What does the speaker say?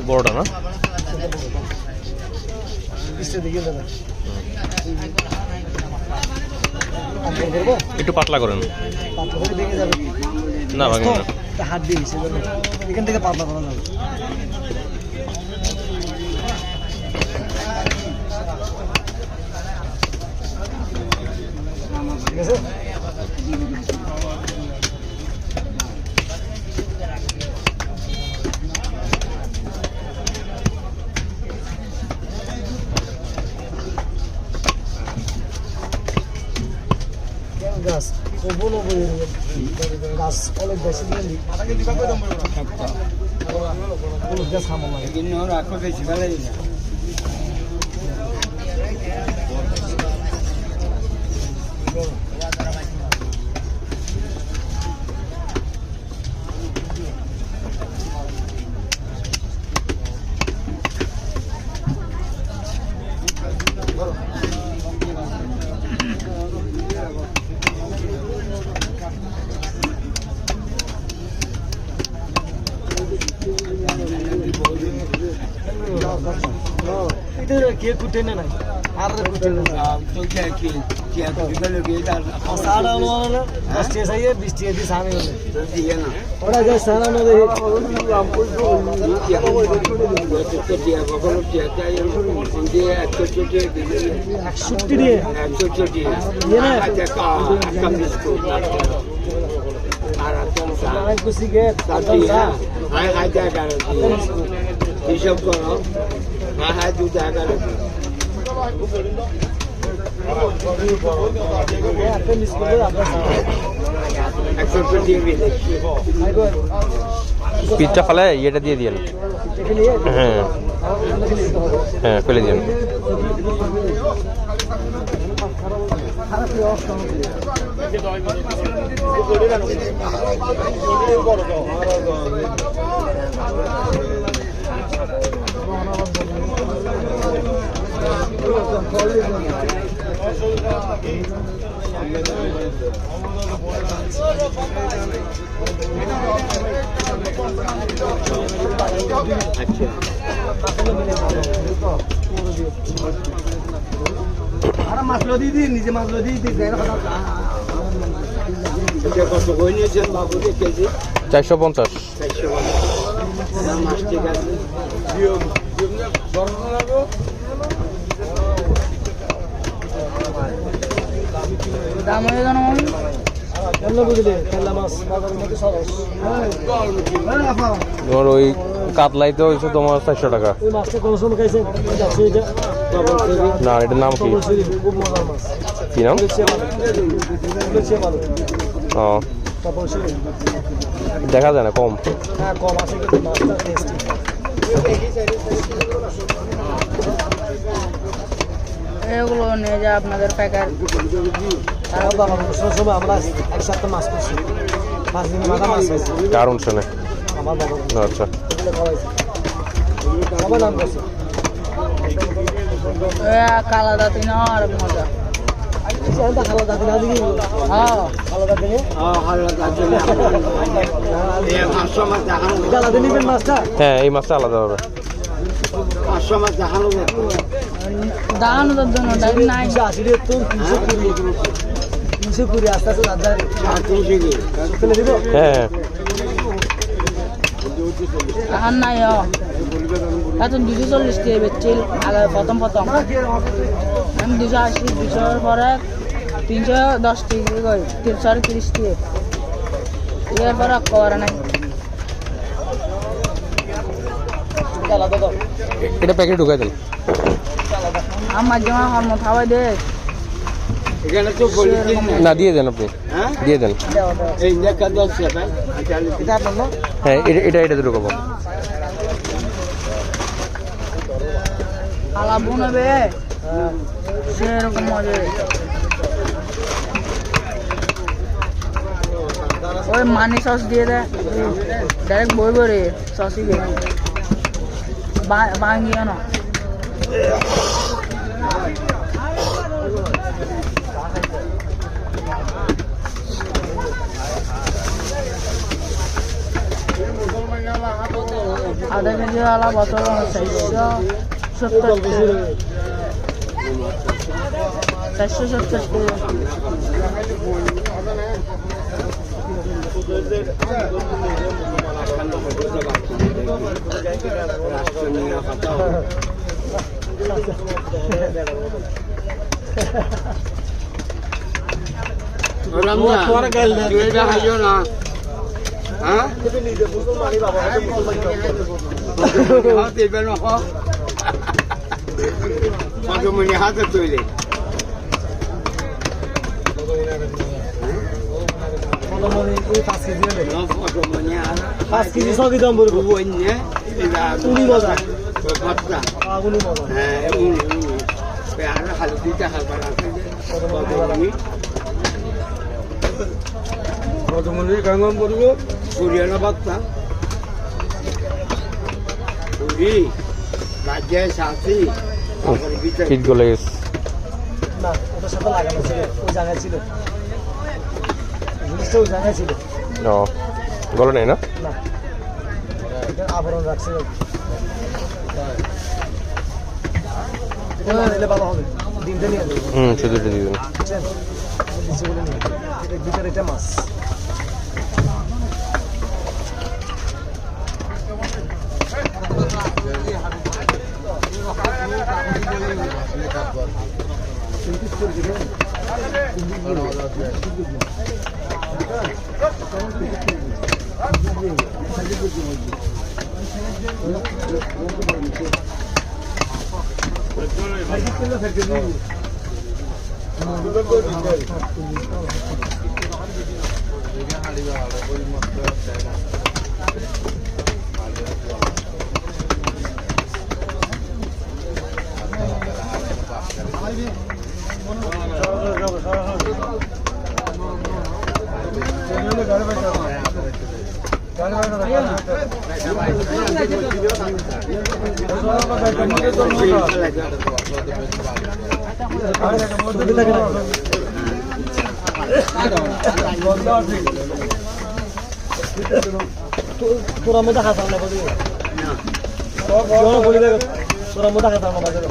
বড়টা না একটু পাতলা করেন না ভাঙে না হাত দিয়ে এখান থেকে পাতলা করা যাবে ঠিক আছে গাছ গাছ অনেক বেশি গাছ খামার লাগে কে কুটে না আর কুটে না তো কি সাড়া না বৃষ্টি চাইয়ে বৃষ্টি দিয়ে সামনে হলে ওরা যে সাড়া না রে হিসাব করো হ্যাঁ 2 টাকা পিঠটা ফেলে ইয়েটা দিয়ে দিয়েন হ্যাঁ হ্যাঁ ফেলে দিন মাছলো দিদি নিজে মাছলো দিদি 450 মাছ ঠিক আছে দাম হয়ে জানো বুঝলে খেলা মাছ তোমার ওই কাতলাই তো হয়েছে তোমার 400 টাকা ওই মাছটা কোন সময় খাইছেন না এটার নাম কি কি নাম ও দেখা যায় না কম হ্যাঁ কম আছে কিন্তু মাছটা টেস্টি এগুলো নিয়ে যা আপনাদের প্যাকার সময় আমরা একসাথে মাছ করছি 5 দিনের মাথা মাছ খাইছি কারণ শুনে আমার বাবা আচ্ছা আমার নাম করছে কালা দাঁতি না আর মজা কালা দাঁতি না দিকে হ্যাঁ কালা দাঁতি কালা দাঁতি নিবেন মাছটা হ্যাঁ এই মাছটা আলাদা হবে 500 মাছ দেখানো দাঁড়ানো তো জন্য টাইম নাই 320 আস্তে আস্তে ফেলে দিব হ্যাঁ আর নাই এখন 240 টাকা বেচছিল আগে প্রথম আমি 280 200 পরে 310 টাকা কই 330 টাকা এরপর করা নাই এটা প্যাকেট ঢুকাই দেন আমার জমা হরমো খাওয়াই দে এখানে তো না দিয়ে দেন আপনি দিয়ে দেন এই লেখা 10 টাকা এটা আপনার হ্যাঁ এটা ঢুকাবো আলাবো নেবে সেরকম মজা ওই মানি সস দিয়ে দেয় ডাইরেক্ট বই বই সসই ভাঙিয়ে না আধা কেজি আলা বোতল 470 হাতে তৈরি এই 5 কেজি হলে 5 কেজি সবই দাম বলবো উনি মজা উনি মজা কতমনির কাঙ্গম করবো কুড়িয়ানা বাচ্চা কুড়ি রাজ্যে সাথী শীত গলে গেছে না ওটার সাথে লাগানো ছিল ওই জায়গায় ছিল জিনিসটা ওই জায়গায় ছিল ও গলে নাই না না এটা আবরণ রাখছে এটা না নিলে ভালো হবে ডিমটা নিয়ে দেবো শুধু এটা দিয়ে দিন বুঝছেন নিচে বলে নিয়ে এর ভিতরে এটা মাছ তোরা মতো খাতাম না বলি তোরা মতো খাতাম না বাজারে